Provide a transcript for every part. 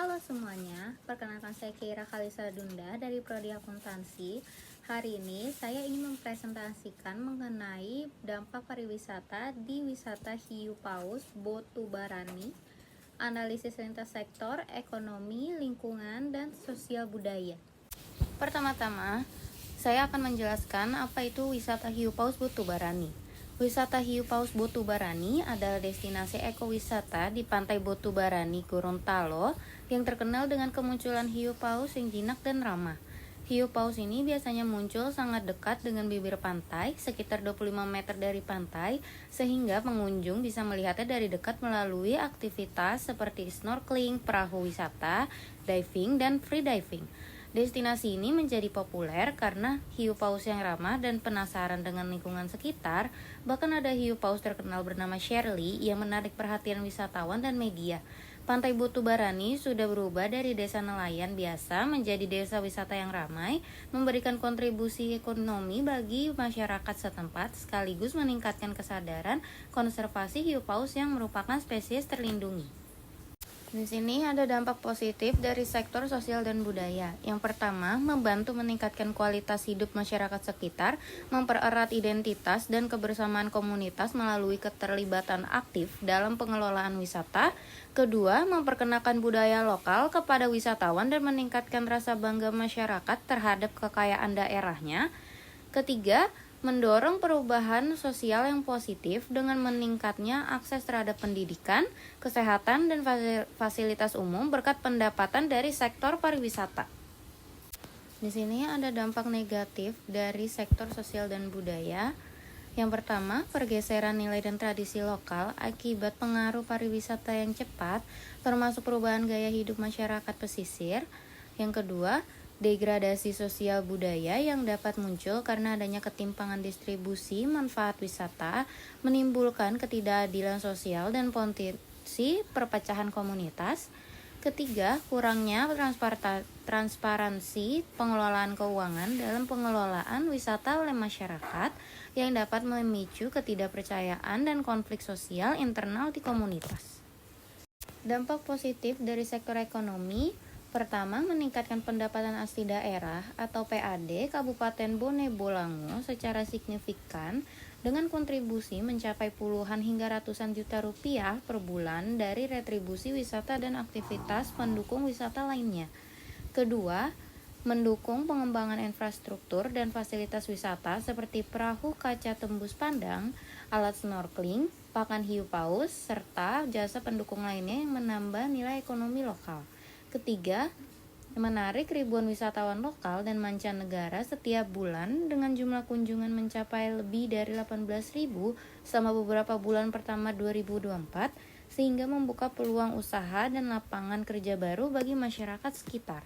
Halo semuanya, perkenalkan saya Keira Kalisa Dunda dari Prodi Akuntansi. Hari ini saya ingin mempresentasikan mengenai dampak pariwisata di wisata Hiu Paus Botubarani, analisis lintas sektor, ekonomi, lingkungan, dan sosial budaya. Pertama-tama, saya akan menjelaskan apa itu wisata Hiu Paus Botubarani. Wisata Hiu Paus Botubarani adalah destinasi ekowisata di pantai Botubarani, Gorontalo, yang terkenal dengan kemunculan hiu paus yang jinak dan ramah. Hiu paus ini biasanya muncul sangat dekat dengan bibir pantai, sekitar 25 meter dari pantai, sehingga pengunjung bisa melihatnya dari dekat melalui aktivitas seperti snorkeling, perahu wisata, diving, dan free diving. Destinasi ini menjadi populer karena hiu paus yang ramah dan penasaran dengan lingkungan sekitar. Bahkan ada hiu paus terkenal bernama Shirley yang menarik perhatian wisatawan dan media. Pantai Botubarani sudah berubah dari desa nelayan biasa menjadi desa wisata yang ramai, memberikan kontribusi ekonomi bagi masyarakat setempat sekaligus meningkatkan kesadaran konservasi hiu paus yang merupakan spesies terlindungi. Di sini ada dampak positif dari sektor sosial dan budaya. Yang pertama, membantu meningkatkan kualitas hidup masyarakat sekitar, mempererat identitas dan kebersamaan komunitas melalui keterlibatan aktif dalam pengelolaan wisata. Kedua, memperkenalkan budaya lokal kepada wisatawan dan meningkatkan rasa bangga masyarakat terhadap kekayaan daerahnya. Ketiga, mendorong perubahan sosial yang positif dengan meningkatnya akses terhadap pendidikan, kesehatan, dan fasilitas umum berkat pendapatan dari sektor pariwisata. Di sini ada dampak negatif dari sektor sosial dan budaya. Yang pertama, pergeseran nilai dan tradisi lokal akibat pengaruh pariwisata yang cepat, termasuk perubahan gaya hidup masyarakat pesisir. Yang kedua, degradasi sosial budaya yang dapat muncul karena adanya ketimpangan distribusi manfaat wisata, menimbulkan ketidakadilan sosial dan potensi perpecahan komunitas. Ketiga, kurangnya transparansi pengelolaan keuangan dalam pengelolaan wisata oleh masyarakat yang dapat memicu ketidakpercayaan dan konflik sosial internal di komunitas. Dampak positif dari sektor ekonomi. Pertama, meningkatkan pendapatan asli daerah atau PAD Kabupaten Bone Bolango secara signifikan dengan kontribusi mencapai puluhan hingga ratusan juta rupiah per bulan dari retribusi wisata dan aktivitas pendukung wisata lainnya. Kedua, mendukung pengembangan infrastruktur dan fasilitas wisata seperti perahu kaca tembus pandang, alat snorkeling, pakan hiu paus, serta jasa pendukung lainnya yang menambah nilai ekonomi lokal. Ketiga, menarik ribuan wisatawan lokal dan mancanegara setiap bulan dengan jumlah kunjungan mencapai lebih dari 18.000 selama beberapa bulan pertama 2024, sehingga membuka peluang usaha dan lapangan kerja baru bagi masyarakat sekitar.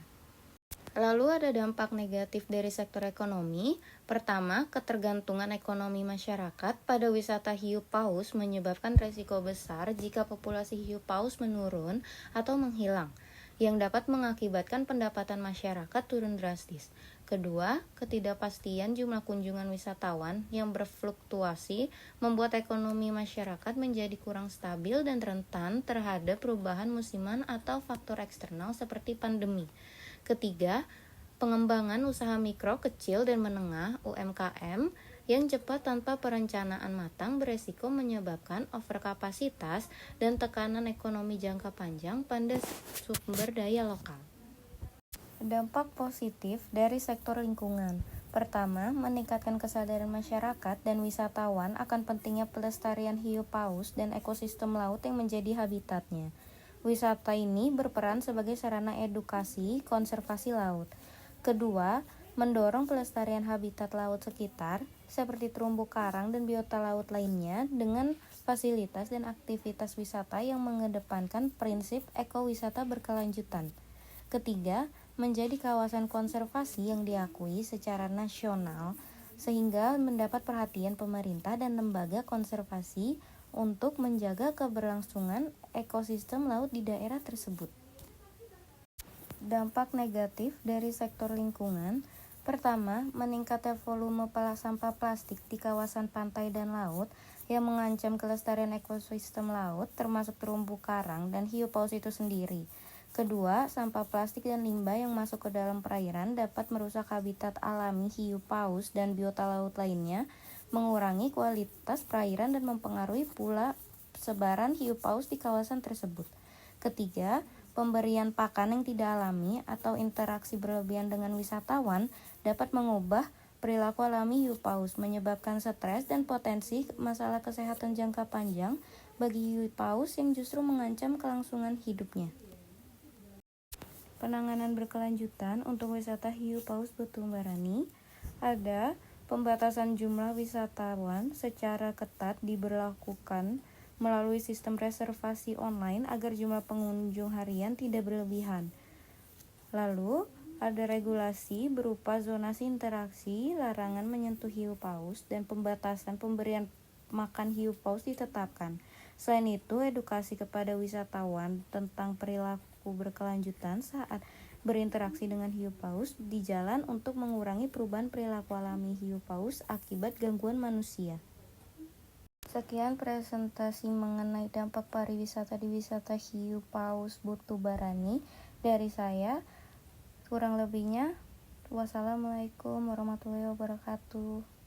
Lalu ada dampak negatif dari sektor ekonomi. Pertama, ketergantungan ekonomi masyarakat pada wisata hiu paus menyebabkan resiko besar jika populasi hiu paus menurun atau menghilang, yang dapat mengakibatkan pendapatan masyarakat turun drastis. Kedua, ketidakpastian jumlah kunjungan wisatawan yang berfluktuasi membuat ekonomi masyarakat menjadi kurang stabil dan rentan terhadap perubahan musiman atau faktor eksternal seperti pandemi. Ketiga, pengembangan usaha mikro, kecil, dan menengah (UMKM) yang cepat tanpa perencanaan matang beresiko menyebabkan overkapasitas dan tekanan ekonomi jangka panjang pada sumber daya lokal. Dampak positif dari sektor lingkungan. Pertama, meningkatkan kesadaran masyarakat dan wisatawan akan pentingnya pelestarian hiu paus dan ekosistem laut yang menjadi habitatnya. Wisata ini berperan sebagai sarana edukasi konservasi laut. Kedua, mendorong pelestarian habitat laut sekitar seperti terumbu karang dan biota laut lainnya dengan fasilitas dan aktivitas wisata yang mengedepankan prinsip ekowisata berkelanjutan. Ketiga, menjadi kawasan konservasi yang diakui secara nasional sehingga mendapat perhatian pemerintah dan lembaga konservasi untuk menjaga keberlangsungan ekosistem laut di daerah tersebut. Dampak negatif dari sektor lingkungan. Pertama, meningkatnya volume sampah plastik di kawasan pantai dan laut yang mengancam kelestarian ekosistem laut termasuk terumbu karang dan hiu paus itu sendiri. Kedua, sampah plastik dan limbah yang masuk ke dalam perairan dapat merusak habitat alami hiu paus dan biota laut lainnya, mengurangi kualitas perairan dan mempengaruhi pula sebaran hiu paus di kawasan tersebut. Ketiga, pemberian pakan yang tidak alami atau interaksi berlebihan dengan wisatawan dapat mengubah perilaku alami hiu paus, menyebabkan stres dan potensi masalah kesehatan jangka panjang bagi hiu paus yang justru mengancam kelangsungan hidupnya. Penanganan berkelanjutan untuk wisata hiu paus Batu Barani ada pembatasan jumlah wisatawan secara ketat diberlakukan melalui sistem reservasi online agar jumlah pengunjung harian tidak berlebihan. Lalu, ada regulasi berupa zonasi interaksi, larangan menyentuh hiu paus, dan pembatasan pemberian makan hiu paus ditetapkan. Selain itu, edukasi kepada wisatawan tentang perilaku berkelanjutan saat berinteraksi dengan hiu paus di jalan untuk mengurangi perubahan perilaku alami hiu paus akibat gangguan manusia. Sekian presentasi mengenai dampak pariwisata di wisata hiu paus Batu Barani dari saya. Kurang lebihnya, wassalamualaikum warahmatullahi wabarakatuh.